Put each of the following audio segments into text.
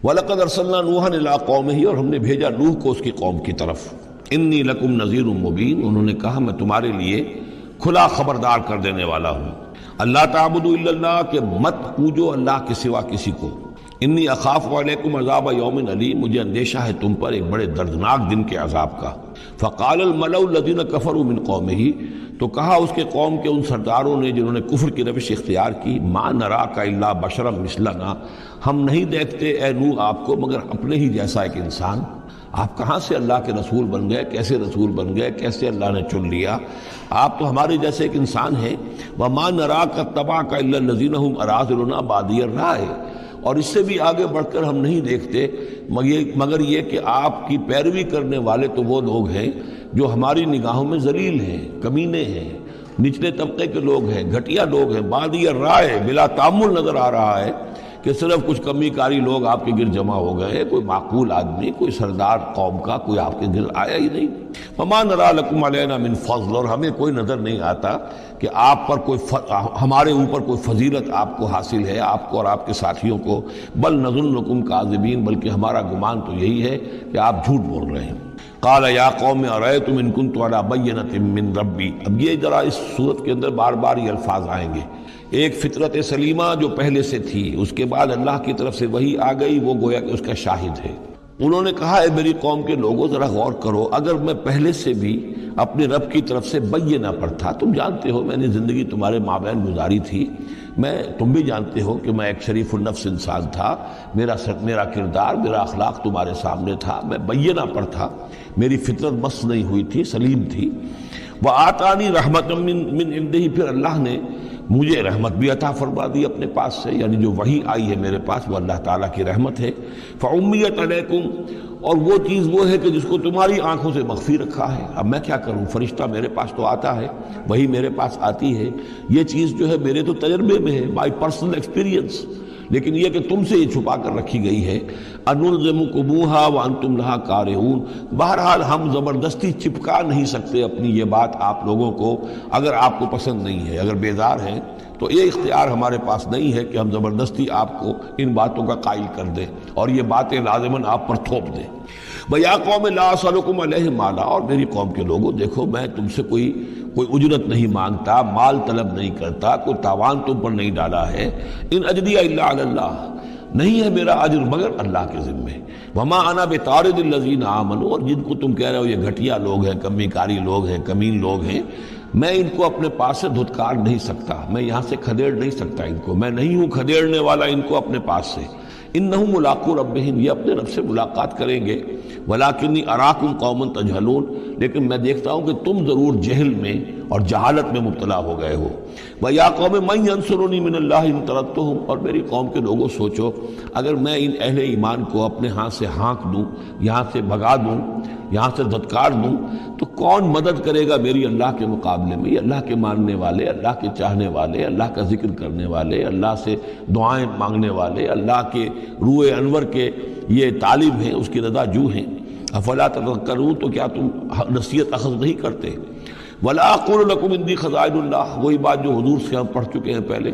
وَلَقَدْ أَرْسَلْنَا نُوحًا إِلَىٰ قَوْمِهِ، اور ہم نے بھیجا نوح کو اس کی قوم کی طرف. انی لکم نذیر مبین، انہوں نے کہا میں تمہارے لیے کھلا خبردار کر دینے والا ہوں. اللہ تعبدوا الا اللہ، کہ مت پوجو اللہ کے سوا کسی کو. انی اخاف علیکم عذاب یوم علیم، مجھے اندیشہ ہے تم پر ایک بڑے دردناک دن کے عذاب کا. فقال الملأ الذین کفروا من قومہ، تو کہا اس کے قوم کے ان سرداروں نے جنہوں نے کفر کی روش اختیار کی، ما نراک الا بشرا مثلنا، ہم نہیں دیکھتے اے نوح آپ کو مگر اپنے ہی جیسا ایک انسان. آپ کہاں سے اللہ کے رسول بن گئے، کیسے رسول بن گئے، کیسے اللہ نے چن لیا؟ آپ تو ہمارے جیسے ایک انسان ہیں. وما نراک اتبعک الا الذین هم اراذلنا بادی الرائے، اور اس سے بھی آگے بڑھ کر ہم نہیں دیکھتے مگر یہ کہ آپ کی پیروی کرنے والے تو وہ لوگ ہیں جو ہماری نگاہوں میں ذلیل ہیں، کمینے ہیں، نچلے طبقے کے لوگ ہیں، گھٹیا لوگ ہیں. بادی الرائے، بلا تعمل نظر آ رہا ہے کہ صرف کچھ کمی کاری لوگ آپ کے گرد جمع ہو گئے، کوئی معقول آدمی، کوئی سردار قوم کا کوئی آپ کے گرد آیا ہی نہیں. وما نرا لکم علینا من فضل، اور ہمیں کوئی نظر نہیں آتا کہ آپ پر ہمارے اوپر کوئی فضیلت آپ کو حاصل ہے، آپ کو اور آپ کے ساتھیوں کو. بل نظنکم کاذبین، بلکہ ہمارا گمان تو یہی ہے کہ آپ جھوٹ بول رہے ہیں. قال یا قوم ارأیتم ان کنت علی بینۃ من ربی، اب یہ ذرا اس صورت کے اندر بار بار یہ الفاظ آئیں گے. ایک فطرت سلیمہ جو پہلے سے تھی، اس کے بعد اللہ کی طرف سے وحی آ گئی، وہ گویا کہ اس کا شاہد ہے. انہوں نے کہا اے میری قوم کے لوگوں ذرا غور کرو، اگر میں پہلے سے بھی اپنے رب کی طرف سے بینہ پر تھا، تم جانتے ہو میں نے زندگی تمہارے مابین گزاری تھی، تم بھی جانتے ہو کہ میں ایک شریف النفس انسان تھا، میرا کردار، میرا اخلاق تمہارے سامنے تھا، میں بینہ پر تھا، میری فطرت مس نہیں ہوئی تھی، سلیم تھی. وآتانی رحمۃ من عنده، پھر اللہ نے مجھے رحمت بھی عطا فرما دی اپنے پاس سے، یعنی جو وحی آئی ہے میرے پاس وہ اللہ تعالیٰ کی رحمت ہے. فعمیت علیکم، اور وہ چیز وہ ہے کہ جس کو تمہاری آنکھوں سے مخفی رکھا ہے. اب میں کیا کروں، فرشتہ میرے پاس تو آتا ہے، وہی میرے پاس آتی ہے، یہ چیز جو ہے میرے تو تجربے میں ہے، بائی پرسنل ایکسپیرینس، لیکن یہ کہ تم سے یہ چھپا کر رکھی گئی ہے. انلزمکموہا وانتم لہا کارہون، بہرحال ہم زبردستی چپکا نہیں سکتے اپنی یہ بات آپ لوگوں کو، اگر آپ کو پسند نہیں ہے، اگر بیزار ہیں تو یہ اختیار ہمارے پاس نہیں ہے کہ ہم زبردستی آپ کو ان باتوں کا قائل کر دیں اور یہ باتیں لازماً آپ پر تھوپ دیں. وَيَا قَوْمِ لَا أَسْأَلُكُمْ عَلَيْهِ مَالًا، اور میری قوم کے لوگوں دیکھو میں تم سے کوئی اجرت نہیں مانگتا، مال طلب نہیں کرتا، کوئی تاوان تم پر نہیں ڈالا ہے. ان اجریہ الا علی اللہ، نہیں ہے میرا اجر مگر اللہ کے ذمے. وما انا بطارد الذین آمنوا، اور جن کو تم کہہ رہے ہو یہ گھٹیا لوگ ہیں، کمی کاری لوگ ہیں، کمین لوگ ہیں، میں ان کو اپنے پاس سے دھتکار نہیں سکتا، میں یہاں سے کھدیڑ نہیں سکتا ان کو، میں نہیں ہوں کھدیڑنے والا ان کو اپنے پاس سے. انہم ملاقو ربہم، یہ اپنے رب سے ملاقات کریں گے. ولکنی اراکم قوما تجہلون، لیکن میں دیکھتا ہوں کہ تم ضرور جہل میں اور جہالت میں مبتلا ہو گئے ہو. وَيَا قَوْمِ مَنْ يَنْصُرُنِي مِنَ اللَّهِ إِن طَرَدتُّهُمْ، اور میری قوم کے لوگوں سوچو اگر میں ان اہل ایمان کو اپنے ہاں سے ہانک دوں، یہاں سے بھگا دوں، یہاں سے دھتکار دوں، تو کون مدد کرے گا میری اللہ کے مقابلے میں؟ یہ اللہ کے ماننے والے، اللہ کے چاہنے والے، اللہ کا ذکر کرنے والے، اللہ سے دعائیں مانگنے والے، اللہ کے روح انور کے یہ طالب ہیں، اس کی رضا جو ہیں. افلا تذکرون، تو کیا تم نصیحت اخذ نہیں کرتے؟ ولا اقول لکم عندی خزائن اللہ، وہی بات جو حضور سے ہم پڑھ چکے ہیں پہلے.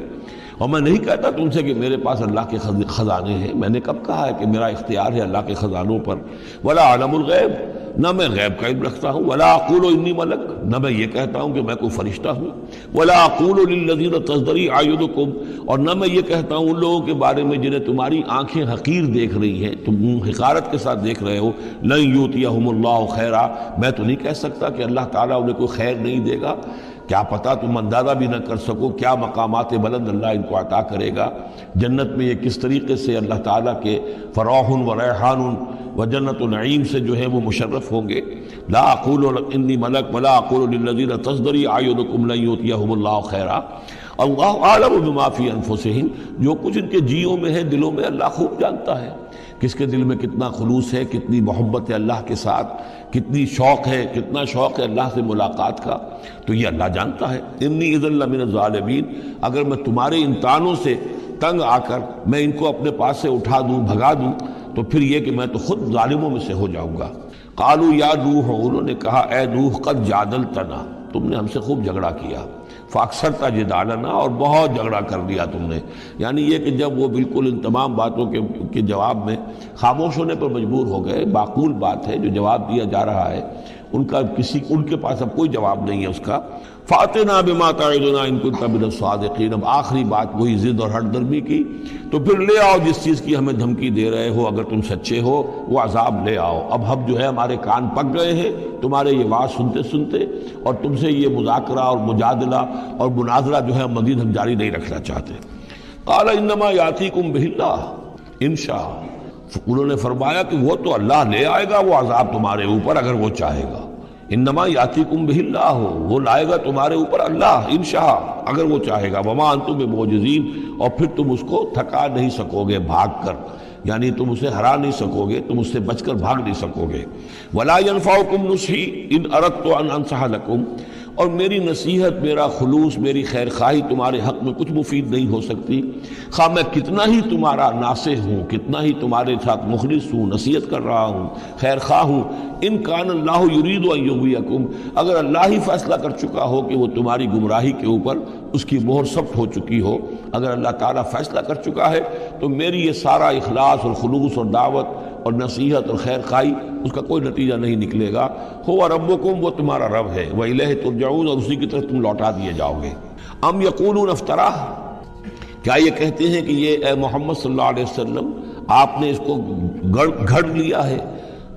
اور میں نہیں کہتا تم سے کہ میرے پاس اللہ کے خزانے ہیں، میں نے کب کہا ہے کہ میرا اختیار ہے اللہ کے خزانوں پر. ولا اعلم الغیب، نہ میں غیب کا علم رکھتا ہوں. ولا اقول انی ملک، نہ میں یہ کہتا ہوں کہ میں کوئی فرشتہ ہوں. ولا اقول للذین تزدری اعینکم، اور نہ میں یہ کہتا ہوں ان لوگوں کے بارے میں جنہیں تمہاری آنکھیں حقیر دیکھ رہی ہیں، تم حقارت کے ساتھ دیکھ رہے ہو. لن یؤتیہم اللہ خیرا، میں تو نہیں کہہ سکتا کہ اللہ تعالیٰ انہیں کوئی خیر نہیں دے گا. کیا پتہ تم اندازہ بھی نہ کر سکو کیا مقامات بلند اللہ ان کو عطا کرے گا. جنت میں یہ کس طریقے سے اللہ تعالیٰ کے فراح و ریحان و جنت و نعیم سے جو ہے وہ مشرف ہوں گے. لا اقول انی ملک ولا اقول للذین تزدری اعینکم لن یؤتیہم اللہ خیرا، اللہ اعلم بما فی انفسہم، جو کچھ ان کے جیوں میں ہے، دلوں میں، اللہ خوب جانتا ہے کس کے دل میں کتنا خلوص ہے، کتنی محبت ہے اللہ کے ساتھ، کتنا شوق ہے اللہ سے ملاقات کا، تو یہ اللہ جانتا ہے. انی اذا لمن الظالمین، اگر میں تمہارے ان طعنوں سے تنگ آ کر میں ان کو اپنے پاس سے اٹھا دوں، بھگا دوں، تو پھر یہ کہ میں تو خود ظالموں میں سے ہو جاؤں گا. قالوا یا نوح، انہوں نے کہا اے نوح قد جادلتنا، تم نے ہم سے خوب جھگڑا کیا. فاکثرت جدالنا، اور بہت جھگڑا کر لیا تم نے. یعنی یہ کہ جب وہ بالکل ان تمام باتوں کے جواب میں خاموش ہونے پر مجبور ہو گئے. معقول بات ہے، جو جواب دیا جا رہا ہے ان کے پاس اب کوئی جواب نہیں ہے اس کا. فاتنا بما تعدنا ان کنت من الصادقین. اب آخری بات وہی ضد اور ہٹ درمی کی. تو پھر لے آؤ جس چیز کی ہمیں دھمکی دے رہے ہو، اگر تم سچے ہو وہ عذاب لے آؤ. اب ہم جو ہے ہمارے کان پک گئے ہیں تمہارے یہ بات سنتے سنتے، اور تم سے یہ مذاکرہ اور مجادلہ اور مناظرہ جو ہے مزید ہم جاری نہیں رکھنا چاہتے. قال انما یاتیکم بہ اللہ ان شاء. انہوں نے فرمایا کہ وہ تو اللہ لے آئے گا وہ عذاب تمہارے اوپر اگر وہ چاہے گا. انما یاتیکم بہ اللہ، وہ لائے گا تمہارے اوپر اللہ انشاء اگر وہ چاہے گا. وما انتم بمعجزین، اور پھر تم اس کو تھکا نہیں سکو گے بھاگ کر، یعنی تم اسے ہرا نہیں سکو گے، تم اس سے بچ کر بھاگ نہیں سکو گے. ولا ينفعکم نصحی ان اردت ان انصح لکم، اور میری نصیحت، میرا خلوص، میری خیر خواہی تمہارے حق میں کچھ مفید نہیں ہو سکتی، خواہ میں کتنا ہی تمہارا ناصح ہوں، کتنا ہی تمہارے ساتھ مخلص ہوں، نصیحت کر رہا ہوں، خیر خواہ ہوں. ان کان اللہ یرید ان یغویکم، اگر اللہ ہی فیصلہ کر چکا ہو کہ وہ تمہاری گمراہی کے اوپر اس کی مہر سخت ہو چکی ہو، اگر اللہ تعالیٰ فیصلہ کر چکا ہے تو میری یہ سارا اخلاص اور خلوص اور دعوت اور نصیحت اور خیر خواہی اس کا کوئی نتیجہ نہیں نکلے گا. ہوا ربکم، وہ تمہارا رب ہے، وإلیہ ترجعون، اور اسی کی طرف تم لوٹا دیے جاؤ گے. ام یقولون افتراہ، کیا یہ کہتے ہیں کہ یہ اے محمد صلی اللہ علیہ وسلم آپ نے اس کو گھڑ لیا ہے.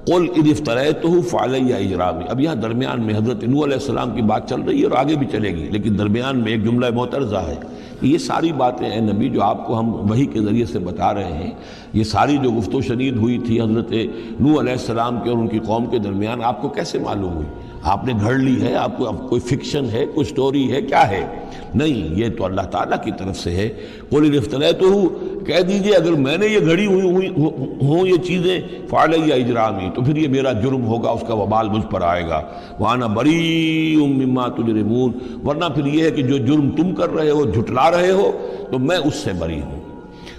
قل ان افتریتہ فعلی اجرامی. اب یہاں درمیان میں حضرت نوح علیہ السلام کی بات چل رہی ہے اور آگے بھی چلے گی، لیکن درمیان میں ایک جملہ معترضہ ہے. یہ ساری باتیں اے نبی جو آپ کو ہم وحی کے ذریعے سے بتا رہے ہیں، یہ ساری جو گفت و شنید ہوئی تھی حضرت نوح علیہ السلام کے اور ان کی قوم کے درمیان، آپ کو کیسے معلوم ہوئی؟ آپ نے گھڑ لی ہے؟ آپ کو اب کوئی فکشن ہے، کوئی سٹوری ہے، کیا ہے؟ نہیں، یہ تو اللہ تعالیٰ کی طرف سے ہے. قل ان افتریتہ، کہہ دیجئے اگر میں نے یہ گھڑی ہوئی ہوں یہ چیزیں، فعلی اجرامی، تو پھر یہ میرا جرم ہوگا، اس کا وبال مجھ پر آئے گا. وانا بریء مما تجرمون، ورنہ پھر یہ ہے کہ جو جرم تم کر رہے ہو، جھٹلا رہے ہو، تو میں اس سے بری ہوں.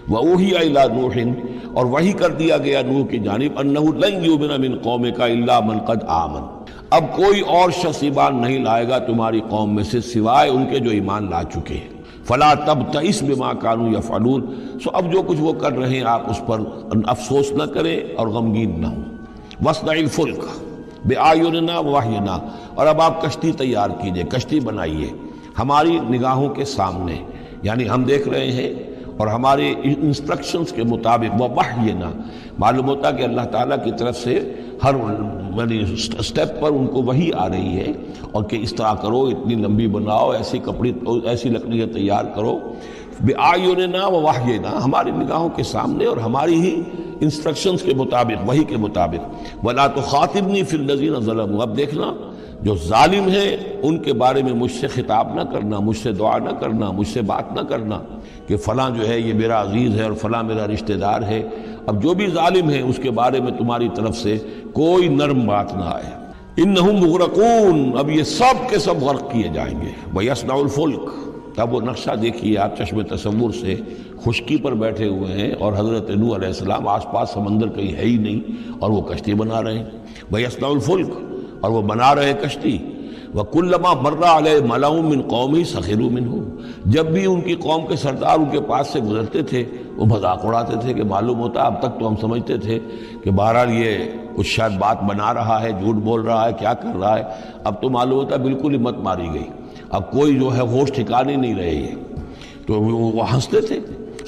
وَأُوحِيَ إِلَىٰ نُوحٍ، اور وحی کر دیا گیا نوح کی جانب، أَنَّهُ لَن يُؤْمِنَ مِن قَوْمِكَ إِلَّا مَن قَدْ آمَنَ، اب کوئی اور شخص ایمان نہیں لائے گا تمہاری قوم میں سے سوائے ان کے جو ایمان لا چکے ہیں. فلا تبتئس بما كانوا يفعلون، سو اب جو کچھ وہ کر رہے ہیں آپ اس پر افسوس نہ کریں اور غمگین نہ ہوں. وَاصْنَعِ الْفُلْكَ بِأَعْيُنِنَا وَوَحْيِنَا، اور اب آپ کشتی تیار کیجئے، کشتی بنائیے ہماری نگاہوں کے سامنے، یعنی ہم دیکھ رہے ہیں اور ہمارے انسٹرکشنز کے مطابق. وَوَحْيِنَا، معلوم ہوتا کہ اللہ تعالیٰ کی طرف سے ہر سٹیپ پر ان کو وحی آ رہی ہے، اور کہ اس طرح کرو، اتنی لمبی بناؤ، ایسی لکڑیاں تیار کرو. بِأَعْيُنِنَا وَوَحْيِنَا، ہماری نگاہوں کے سامنے اور ہماری ہی انسٹرکشنز کے مطابق، وحی کے مطابق. وَلَا تُخَاطِبْنِي فِي الَّذِينَ ظَلَمُوا، اب دیکھنا جو ظالم ہیں ان کے بارے میں مجھ سے خطاب نہ کرنا، مجھ سے دعا نہ کرنا، مجھ سے بات نہ کرنا کہ فلاں جو ہے یہ میرا عزیز ہے اور فلاں میرا رشتہ دار ہے. اب جو بھی ظالم ہے اس کے بارے میں تمہاری طرف سے کوئی نرم بات نہ آئے. انہم مغرقون، اب یہ سب کے سب غرق کیے جائیں گے. وَيَصْنَعُ الْفُلْكَ، تب وہ نقشہ دیکھیے آپ چشم تصور سے، خشکی پر بیٹھے ہوئے ہیں اور حضرت نوح علیہ السلام آس پاس سمندر کہیں ہے ہی نہیں اور وہ کشتی بنا رہے ہیں. وَيَصْنَعُ الْفُلْكَ، اور وہ بنا رہے کشتی. وَكُلَّمَا مَرَّ عَلَيْهِ مَلَأٌ مِّن قَوْمِهِ سَخِرُوا مِنْهُ، جب بھی ان کی قوم کے سردار ان کے پاس سے گزرتے تھے وہ مذاق اڑاتے تھے کہ معلوم ہوتا اب تک تو ہم سمجھتے تھے کہ بہرحال یہ کچھ شاید بات بنا رہا ہے، جھوٹ بول رہا ہے، کیا کر رہا ہے. اب تو معلوم ہوتا بالکل ہی مت ماری گئی، اب کوئی جو ہے ہوش ٹھکانے نہیں رہے ہیں. تو وہ ہنستے تھے.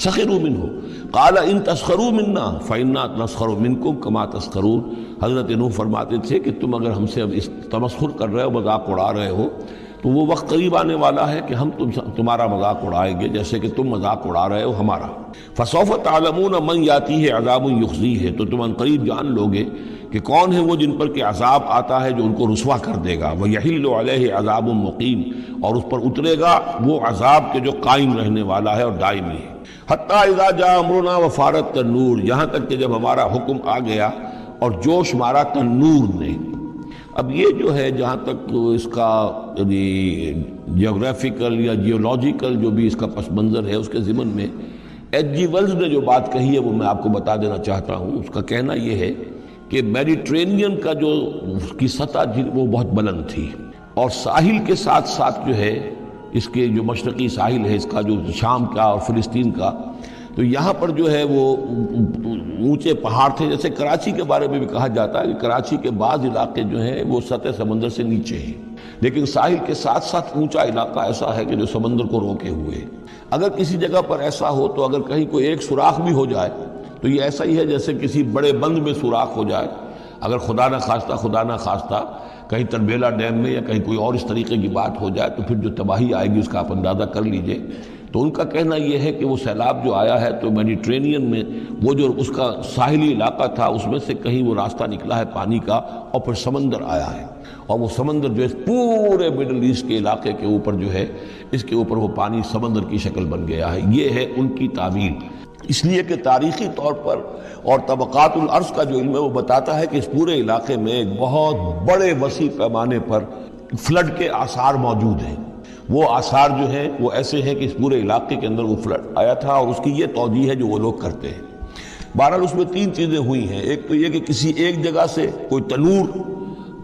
سخروا منہ قال ان تسخروا منا فإنا نسخر منکم کما تسخرون، حضرت نوح فرماتے تھے کہ تم اگر ہم سے اب اس تمسخر کر رہے ہو، مذاق اڑا رہے ہو، تو وہ وقت قریب آنے والا ہے کہ ہم تمہارا مذاق اڑائیں گے جیسے کہ تم مذاق اڑا رہے ہو ہمارا. فسوف تعلمون من یاتیہ عذاب یخزیہ، تو تم عنقریب جان لوگے کہ کون ہے وہ جن پر کہ عذاب آتا ہے جو ان کو رسوا کر دے گا. وَيَحِلُّ عَلَيْهِ عَذَابٌ مُقِيمٌ، اور اس پر اترے گا وہ عذاب کے جو قائم رہنے والا ہے اور دائمی ہے. حتیٰ اذا جاء امرنا وفارت النور، یہاں تک کہ جب ہمارا حکم آ گیا اور جوش مارا تنور نے. اب یہ جو ہے جہاں تک اس کا یعنی جیوگرافیکل یا جیولوجیکل جو بھی اس کا پس منظر ہے اس کے ضمن میں ایچ جی ویلز نے جو بات کہی ہے وہ میں آپ کو بتا دینا چاہتا ہوں. اس کا کہنا یہ ہے کہ میڈیٹرینین کا جو کی سطح وہ بہت بلند تھی، اور ساحل کے ساتھ ساتھ جو ہے اس کے جو مشرقی ساحل ہے اس کا، جو شام کا اور فلسطین کا، تو یہاں پر جو ہے وہ اونچے پہاڑ تھے. جیسے کراچی کے بارے میں بھی کہا جاتا ہے کہ کراچی کے بعض علاقے جو ہیں وہ سطح سمندر سے نیچے ہیں، لیکن ساحل کے ساتھ ساتھ اونچا علاقہ ایسا ہے کہ جو سمندر کو روکے ہوئے ہے. اگر کسی جگہ پر ایسا ہو تو اگر کہیں کوئی ایک سوراخ بھی ہو جائے تو یہ ایسا ہی ہے جیسے کسی بڑے بند میں سوراخ ہو جائے. اگر خدا نہ خواستہ کہیں تربیلا ڈیم میں یا کہیں کوئی اور اس طریقے کی بات ہو جائے تو پھر جو تباہی آئے گی اس کا آپ اندازہ کر لیجئے. تو ان کا کہنا یہ ہے کہ وہ سیلاب جو آیا ہے تو میڈیٹرینین میں وہ جو اس کا ساحلی علاقہ تھا اس میں سے کہیں وہ راستہ نکلا ہے پانی کا اور پھر سمندر آیا ہے، اور وہ سمندر جو ہے پورے مڈل ایسٹ کے علاقے کے اوپر جو ہے اس کے اوپر وہ پانی سمندر کی شکل بن گیا ہے. یہ ہے ان کی تعبیر. اس لیے کہ تاریخی طور پر اور طبقات الارض کا جو علم ہے وہ بتاتا ہے کہ اس پورے علاقے میں ایک بہت بڑے وسیع پیمانے پر فلڈ کے آثار موجود ہیں. وہ آثار جو ہیں وہ ایسے ہیں کہ اس پورے علاقے کے اندر وہ فلڈ آیا تھا، اور اس کی یہ توجیہ ہے جو وہ لوگ کرتے ہیں. بہرحال اس میں تین چیزیں ہوئی ہیں. ایک تو یہ کہ کسی ایک جگہ سے کوئی تنور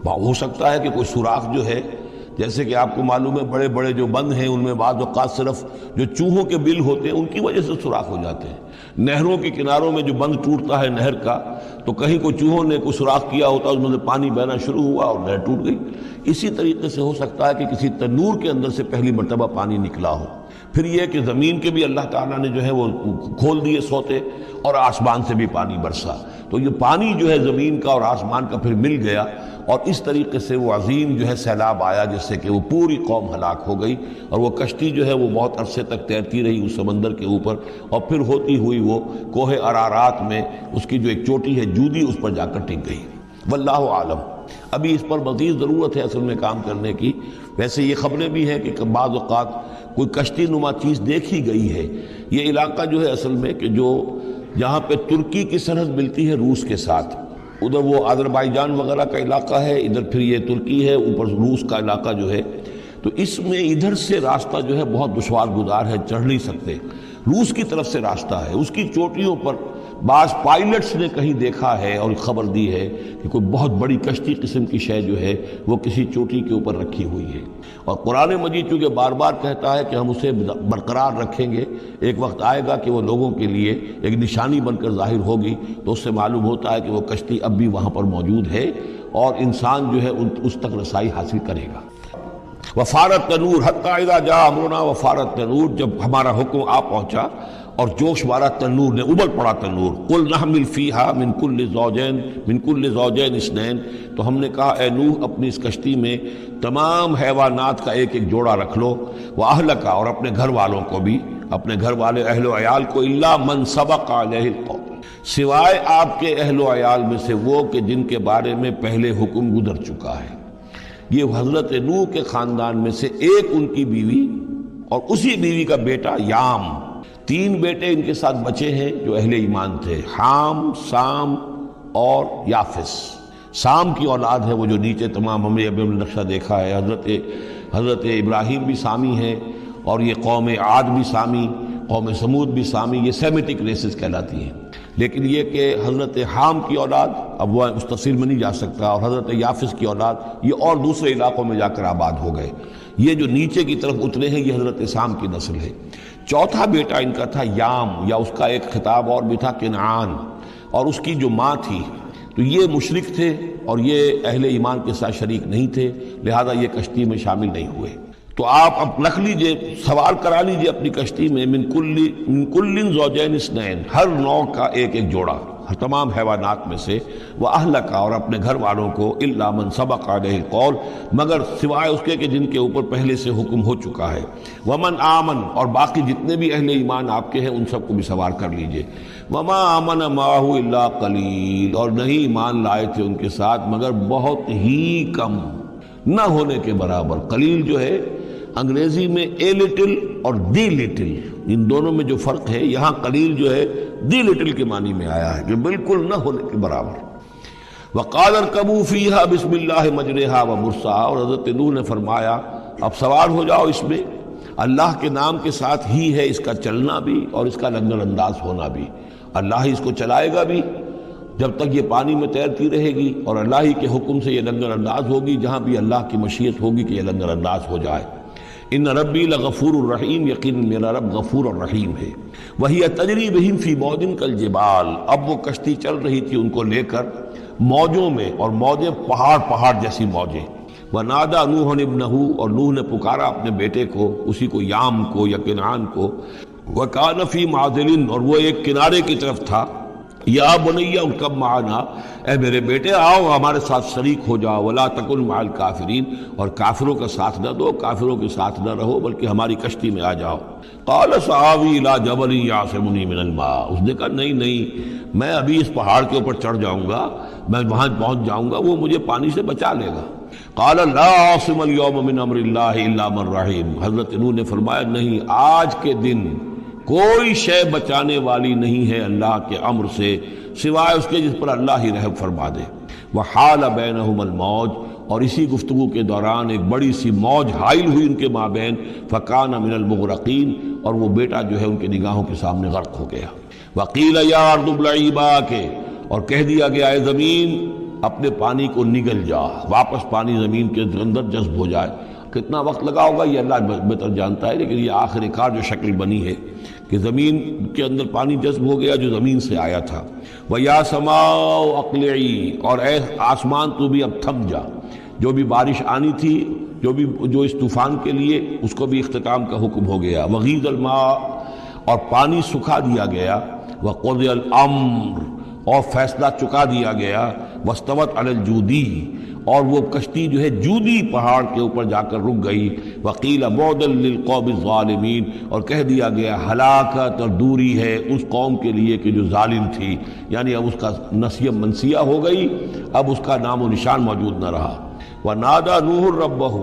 ہو سکتا ہے کہ کوئی سوراخ جو ہے، جیسے کہ آپ کو معلوم ہے بڑے بڑے جو بند ہیں ان میں بعض اوقات صرف جو چوہوں کے بل ہوتے ہیں ان کی وجہ سے سوراخ ہو جاتے ہیں. نہروں کے کناروں میں جو بند ٹوٹتا ہے نہر کا تو کہیں کوئی چوہوں نے کوئی سوراخ کیا ہوتا ہے، اس میں سے پانی بہنا شروع ہوا اور نہر ٹوٹ گئی. اسی طریقے سے ہو سکتا ہے کہ کسی تنور کے اندر سے پہلی مرتبہ پانی نکلا ہو. پھر یہ کہ زمین کے بھی اللہ تعالیٰ نے جو ہے وہ کھول دیے سوتے اور آسمان سے بھی پانی برسا. تو یہ پانی جو ہے زمین کا اور آسمان کا پھر مل گیا اور اس طریقے سے وہ عظیم جو ہے سیلاب آیا جس سے کہ وہ پوری قوم ہلاک ہو گئی، اور وہ کشتی جو ہے وہ بہت عرصے تک تیرتی رہی اس سمندر کے اوپر، اور پھر ہوتی ہوئی وہ کوہ ارارات میں اس کی جو ایک چوٹی ہے جودی اس پر جا کر ٹک گئی. واللہ عالم. ابھی اس پر مزید ضرورت ہے اصل میں کام کرنے کی. ویسے یہ خبریں بھی ہیں کہ بعض اوقات کوئی کشتی نما چیز دیکھی گئی ہے. یہ علاقہ جو ہے اصل میں کہ جو جہاں پہ ترکی کی سرحد ملتی ہے روس کے ساتھ، ادھر وہ آذربائیجان وغیرہ کا علاقہ ہے، ادھر پھر یہ ترکی ہے، اوپر روس کا علاقہ جو ہے، تو اس میں ادھر سے راستہ جو ہے بہت دشوار گزار ہے، چڑھ نہیں سکتے. روس کی طرف سے راستہ ہے. اس کی چوٹیوں پر بعض پائلٹس نے کہیں دیکھا ہے اور خبر دی ہے کہ کوئی بہت بڑی کشتی قسم کی شے جو ہے وہ کسی چوٹی کے اوپر رکھی ہوئی ہے. اور قرآن مجید چونکہ بار بار کہتا ہے کہ ہم اسے برقرار رکھیں گے، ایک وقت آئے گا کہ وہ لوگوں کے لیے ایک نشانی بن کر ظاہر ہوگی، تو اس سے معلوم ہوتا ہے کہ وہ کشتی اب بھی وہاں پر موجود ہے اور انسان جو ہے اس تک رسائی حاصل کرے گا. وفارت تنور حتی اذا جاء امرنا، وفارت تنور، جب ہمارا حکم آ پہنچا اور جوش مارا تنور نے، ابل پڑا تنور. قل نحمل فیہا من کل زوجین اثنین، تو ہم نے کہا اے نوح اپنی اس کشتی میں تمام حیوانات کا ایک ایک جوڑا رکھ لو، واہلک، اور اپنے گھر والوں کو بھی، اپنے گھر والے اہل و عیال کو، الا من سبق علیہ القول، سوائے آپ کے اہل و عیال میں سے وہ کہ جن کے بارے میں پہلے حکم گزر چکا ہے. یہ حضرت نوح کے خاندان میں سے ایک ان کی بیوی اور اسی بیوی کا بیٹا یام، تین بیٹے ان کے ساتھ بچے ہیں جو اہل ایمان تھے، حام، سام اور یافس. سام کی اولاد ہے وہ جو نیچے تمام ہم نے ابھی نقشہ دیکھا ہے. حضرت ابراہیم بھی سامی ہے، اور یہ قوم عاد بھی سامی، قوم سمود بھی سامی، یہ سیمیٹک ریسز کہلاتی ہیں. لیکن یہ کہ حضرت حام کی اولاد، اب وہ اس تفصیل میں نہیں جا سکتا، اور حضرت یافس کی اولاد یہ اور دوسرے علاقوں میں جا کر آباد ہو گئے. یہ جو نیچے کی طرف اترے ہیں یہ حضرت سام کی نسل ہے. چوتھا بیٹا ان کا تھا یام، یا اس کا ایک خطاب اور بھی تھا کنعان، اور اس کی جو ماں تھی تو یہ مشرک تھے اور یہ اہل ایمان کے ساتھ شریک نہیں تھے، لہذا یہ کشتی میں شامل نہیں ہوئے. تو آپ اب رکھ لیجئے، سوار کرا لیجئے اپنی کشتی میں من کل زوجین اثنین، ہر نوع کا ایک ایک جوڑا، ہر تمام حیوانات میں سے، واہلک، اور اپنے گھر والوں کو، الا من سبق علیہ القول، مگر سوائے اس کے کہ جن کے اوپر پہلے سے حکم ہو چکا ہے، ومن آمن، اور باقی جتنے بھی اہل ایمان آپ کے ہیں ان سب کو بھی سوار کر لیجئے. وما آمن معہ الا قلیل، اور نہیں ایمان لائے تھے ان کے ساتھ مگر بہت ہی کم، نہ ہونے کے برابر. قلیل جو ہے انگریزی میں اے لٹل اور دی لٹل، ان دونوں میں جو فرق ہے، یہاں قلیل جو ہے دی لٹل کے معنی میں آیا ہے کہ بالکل نہ ہونے کے برابر. وقال ارکبوا فیہا بسم اللہ مجریہا ومرساہا، اور حضرت نوح نے فرمایا اب سوار ہو جاؤ اس میں، اللہ کے نام کے ساتھ ہی ہے اس کا چلنا بھی اور اس کا لنگر انداز ہونا بھی. اللہ ہی اس کو چلائے گا بھی جب تک یہ پانی میں تیرتی رہے گی، اور اللہ ہی کے حکم سے یہ لنگر انداز ہوگی جہاں بھی اللہ کی مشیت ہوگی کہ یہ لنگر انداز ہو جائے. ان ربی لغفور الرحیم، یقین میرا رب غفور الرحیم ہے۔ وہی تجری بہم فی موج کالجبال، اب وہ کشتی چل رہی تھی ان کو لے کر موجوں میں، اور موجیں پہاڑ جیسی موجیں۔ ونادى نوح ابنہ، اور نوح نے پکارا اپنے بیٹے کو، اسی کو یام کو یا کنعان کو۔ وکان فی معزل، اور وہ ایک کنارے کی طرف تھا۔ یا بنی ارکب معنا، اے میرے بیٹے آؤ ہمارے ساتھ شریک ہو جاؤ۔ ولا تکن مع الکافرین، اور کافروں کا ساتھ نہ دو، کافروں کے ساتھ نہ رہو، بلکہ ہماری کشتی میں آ جاؤ۔ قال سآوی الی جبل یعصمنی من الماء، اس نے کہا نہیں میں ابھی اس پہاڑ کے اوپر چڑھ جاؤں گا، میں وہاں پہنچ جاؤں گا، وہ مجھے پانی سے بچا لے گا۔ قال لا عاصم اليوم من امر اللہ الا من رحم، حضرت نوح نے فرمایا نہیں، آج کے دن کوئی شے بچانے والی نہیں ہے اللہ کے امر سے سوائے اس کے جس پر اللہ ہی رحم فرما دے۔ وحال بینہم الموج، اور اسی گفتگو کے دوران ایک بڑی سی موج حائل ہوئی ان کے مابین، فکان من المغرقین، اور وہ بیٹا جو ہے ان کی نگاہوں کے سامنے غرق ہو گیا۔ وقیل یا ارض ابلعی ماءک، اور کہہ دیا گیا اے زمین اپنے پانی کو نگل جا، واپس پانی زمین کے اندر جذب ہو جائے۔ کتنا وقت لگا ہوگا یہ اللہ بہتر جانتا ہے، لیکن یہ آخر کار جو شکل بنی ہے کہ زمین کے اندر پانی جذب ہو گیا جو زمین سے آیا تھا۔ وَيَا سَمَاءُ أَقْلِعِي، اور اے آسمان تو بھی اب تھم جا، جو بھی بارش آنی تھی، جو اس طوفان کے لیے، اس کو بھی اختتام کا حکم ہو گیا۔ وَغِيضَ الْمَاءُ، اور پانی سکھا دیا گیا۔ وَقُضِيَ الْأَمْرُ، اور فیصلہ چکا دیا گیا۔ وَاسْتَوَتْ عَلَى الْجُودِيِّ، اور وہ کشتی جو ہے جودی پہاڑ کے اوپر جا کر رک گئی۔ وقیل بعدا للقوم الظالمین، اور کہہ دیا گیا ہلاکت اور دوری ہے اس قوم کے لیے کہ جو ظالم تھی، یعنی اب اس کا نسیہ منسیہ ہو گئی، اب اس کا نام و نشان موجود نہ رہا۔ ونادى نوح ربہ،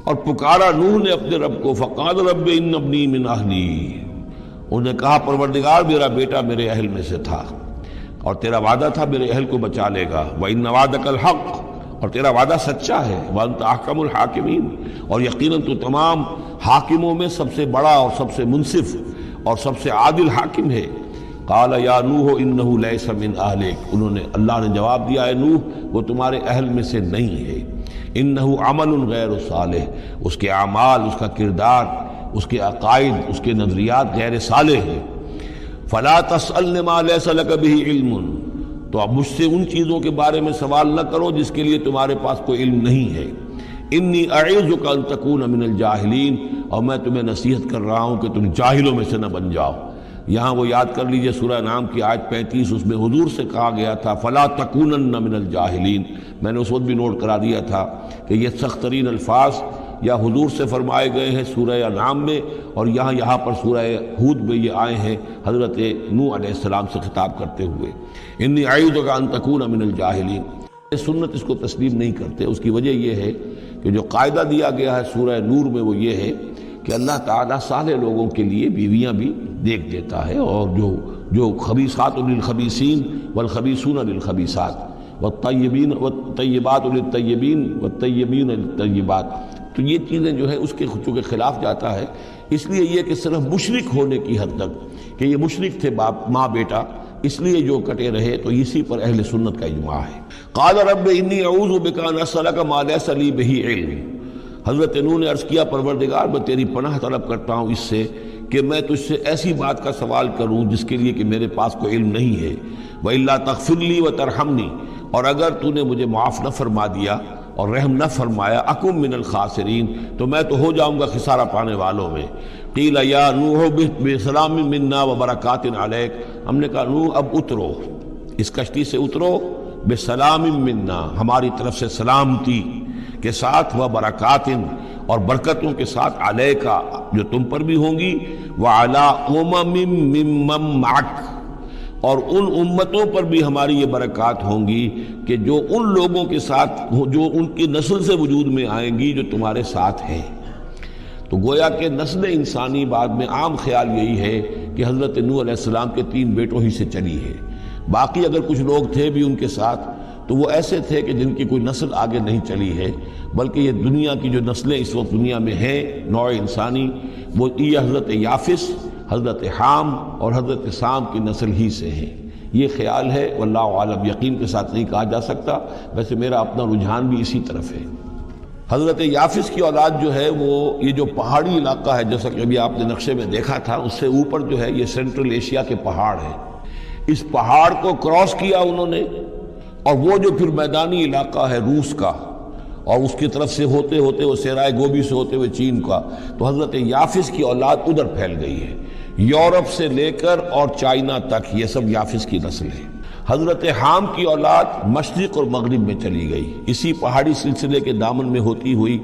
اور پکارا نوح نے اپنے رب کو۔ فقال رب ان ابنی من اہلی، انہوں نے کہا پروردگار میرا بیٹا میرے اہل میں سے تھا، اور تیرا وعدہ تھا میرے اہل کو بچا لے گا۔ وَإِنَّ وَعْدَكَ الْحَقُّ، اور تیرا وعدہ سچا ہے۔ وَأَنْتَ أَحْكَمُ الْحَاكِمِينَ، اور یقیناً تو تمام حاکموں میں سب سے بڑا اور سب سے منصف اور سب سے عادل حاکم ہے۔ قال یا نوح انہ لیس من اہلک، انہوں نے اللہ نے جواب دیا اے نوح وہ تمہارے اہل میں سے نہیں ہے۔ انہ عمل غیر صالح، اس کے اعمال، اس کا کردار، اس کے عقائد، اس کے نظریات غیر صالح ہیں۔ فلا تسألن ما لیس لک بہ علم، تو اب مجھ سے ان چیزوں کے بارے میں سوال نہ کرو جس کے لیے تمہارے پاس کوئی علم نہیں ہے۔ انی اعوذک ان تکون من الجاہلین، اور میں تمہیں نصیحت کر رہا ہوں کہ تم جاہلوں میں سے نہ بن جاؤ۔ یہاں وہ یاد کر لیجئے سورہ انعام کی آیت 35، اس میں حضور سے کہا گیا تھا فلا تکونن من الجاہلین، میں نے اس وقت بھی نوٹ کرا دیا تھا کہ یہ سخت ترین الفاظ یا حضور سے فرمائے گئے ہیں سورہ انعام میں، اور یہاں پر سورہ ہود میں یہ آئے ہیں حضرت نوح علیہ السلام سے خطاب کرتے ہوئے۔ انی اعوذک ان تکون من الجاہلین، سنت اس کو تسلیم نہیں کرتے۔ اس کی وجہ یہ ہے کہ جو قاعدہ دیا گیا ہے سورہ نور میں وہ یہ ہے کہ اللہ تعالیٰ صالح لوگوں کے لیے بیویاں بھی دیکھ دیتا ہے، اور جو خبیثات للخبیثین والخبیثون للخبیثات والطیبات للطیبین والطیبین للطیبات، تو یہ چیزیں جو ہے اس کے چونکہ خلاف جاتا ہے، اس لیے یہ کہ صرف مشرک ہونے کی حد تک کہ یہ مشرک تھے باپ ماں بیٹا، اس لیے جو کٹے رہے، تو اسی پر اہل سنت کا اجماع ہے۔ قال رب انی اعوذ بک ان اسألک ما لیس لی بہ علم، حضرت نوح نے عرض کیا پروردگار میں تیری پناہ طلب کرتا ہوں اس سے کہ میں تجھ سے ایسی بات کا سوال کروں جس کے لیے کہ میرے پاس کوئی علم نہیں ہے۔ وَإِلَّا تَغْفِرْ لِي وَتَرْحَمْنِي، اور اگر تو نے مجھے معاف نہ فرما دیا اور رحم نہ فرمایا، اکم من الخاسرین، تو میں تو ہو جاؤں گا خسارہ پانے والوں میں۔ قیل یا نوح اہبط بسلام منا وبرکات علیک، ہم نے کہا نوح اب اترو، اس کشتی سے اترو، بسلام منا، ہماری طرف سے سلامتی کے ساتھ، و برکات، اور برکتوں کے ساتھ، علیکا، جو تم پر بھی ہوں گی، وعلی امم ممن معک، اور ان امتوں پر بھی ہماری یہ برکات ہوں گی کہ جو ان لوگوں کے ساتھ، جو ان کی نسل سے وجود میں آئیں گی جو تمہارے ساتھ ہیں۔ تو گویا کہ نسل انسانی بعد میں عام خیال یہی ہے کہ حضرت نوح علیہ السلام کے 3 بیٹوں ہی سے چلی ہے، باقی اگر کچھ لوگ تھے بھی ان کے ساتھ تو وہ ایسے تھے کہ جن کی کوئی نسل آگے نہیں چلی ہے، بلکہ یہ دنیا کی جو نسلیں اس وقت دنیا میں ہیں نوع انسانی، وہ یہ حضرت یافس، حضرت حام اور حضرت سام کی نسل ہی سے ہیں۔ یہ خیال ہے، واللہ عالم، یقین کے ساتھ نہیں کہا جا سکتا، ویسے میرا اپنا رجحان بھی اسی طرف ہے۔ حضرت یافس کی اولاد جو ہے وہ یہ جو پہاڑی علاقہ ہے، جیسا کہ ابھی آپ نے نقشے میں دیکھا تھا، اس سے اوپر جو ہے یہ سینٹرل ایشیا کے پہاڑ ہیں، اس پہاڑ کو کراس کیا انہوں نے، اور وہ جو پھر میدانی علاقہ ہے روس کا، اور اس کی طرف سے ہوتے ہوتے وہ سیرائے گوبی سے ہوتے ہوئے چین کا، تو حضرت یافس کی اولاد ادھر پھیل گئی ہے، یورپ سے لے کر اور چائنا تک یہ سب یافس کی نسل ہے۔ حضرت حام کی اولاد مشرق اور مغرب میں چلی گئی، اسی پہاڑی سلسلے کے دامن میں ہوتی ہوئی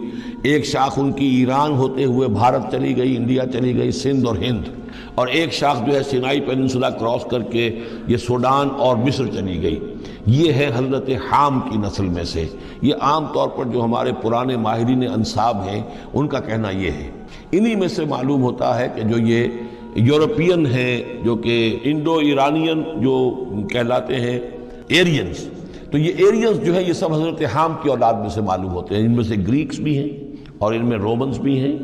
ایک شاخ ان کی ایران ہوتے ہوئے بھارت چلی گئی، انڈیا چلی گئی، سندھ اور ہند، اور ایک شاخ جو ہے سینائی پیننسولا کراس کر کے یہ سوڈان اور مصر چلی گئی۔ یہ ہے حضرت حام کی نسل میں سے۔ یہ عام طور پر جو ہمارے پرانے ماہرین انساب ہیں ان کا کہنا یہ ہے۔ انہی میں سے معلوم ہوتا ہے کہ جو یہ یورپین ہیں، جو کہ انڈو ایرانین جو کہلاتے ہیں ایرینز، تو یہ ایرینز جو ہے یہ سب حضرت حام کی اولاد میں سے معلوم ہوتے ہیں۔ ان میں سے گریکس بھی ہیں، اور ان میں رومنز بھی ہیں،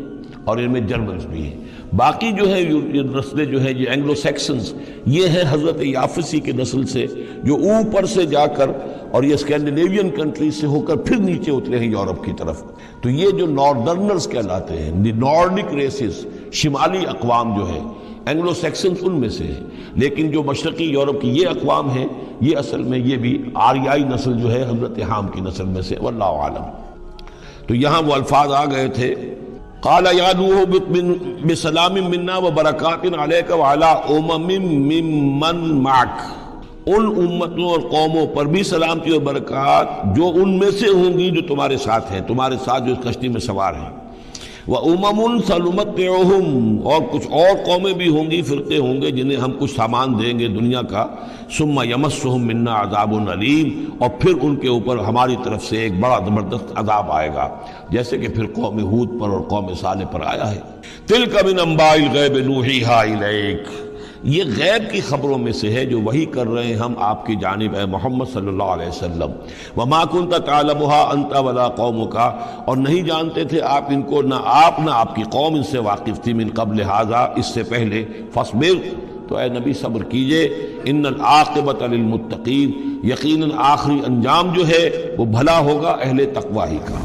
اور ان میں جرمنز بھی ہیں۔ باقی جو ہے یہ نسلیں جو ہیں یہ اینگلو سیکسنز، یہ ہیں حضرت یافسی کے نسل سے، جو اوپر سے جا کر اور یہ اسکینڈینیوین کنٹریز سے ہو کر پھر نیچے اترے ہیں یورپ کی طرف۔ تو یہ جو ناردرنرز کہلاتے ہیں، نارڈک ریسز، شمالی اقوام جو ہے، اینگلو سیکسنز ان میں سے ہیں، لیکن جو مشرقی یورپ کی یہ اقوام ہیں یہ اصل میں یہ بھی آریائی نسل جو ہے حضرت حام کی نسل میں سے، واللہ عالم۔ تو یہاں وہ الفاظ آ گئے تھے، قال یا نوح بسلام منا وبرکات علیک وعلی ممن معک، ان امتوں اور قوموں پر بھی سلامتی اور برکات جو ان میں سے ہوں گی جو تمہارے ساتھ ہیں، تمہارے ساتھ جو اس کشتی میں سوار ہیں۔ وَأُمَمٌ سَنُمَتِّعُهُمْ، اور کچھ اور قومیں بھی ہوں گی، فرقے ہوں گے جنہیں ہم کچھ سامان دیں گے دنیا کا، ثُمَّ يَمَسُّهُم مِّنَّا عَذَابٌ أَلِيمٌ، اور پھر ان کے اوپر ہماری طرف سے ایک بڑا زبردست عذاب آئے گا، جیسے کہ پھر قوم ہود پر اور قوم صالح پر آیا ہے۔ تِلْكَ مِنْ أَنْبَاءِ الْغَيْبِ نُوحِيهَا إِلَيْكَ، یہ غیب کی خبروں میں سے ہے جو وحی کر رہے ہیں ہم آپ کی جانب اے محمد صلی اللہ علیہ وسلم۔ وما كنت تعلمها انت ولا قومك، اور نہیں جانتے تھے آپ ان کو، نہ آپ نہ آپ کی قوم ان سے واقف تھی، من قبل هذا، اس سے پہلے، فاصبر، تو اے نبی صبر کیجئے، ان العاقبۃ للمتقین، یقیناً آخری انجام جو ہے وہ بھلا ہوگا اہل تقوی ہی کا۔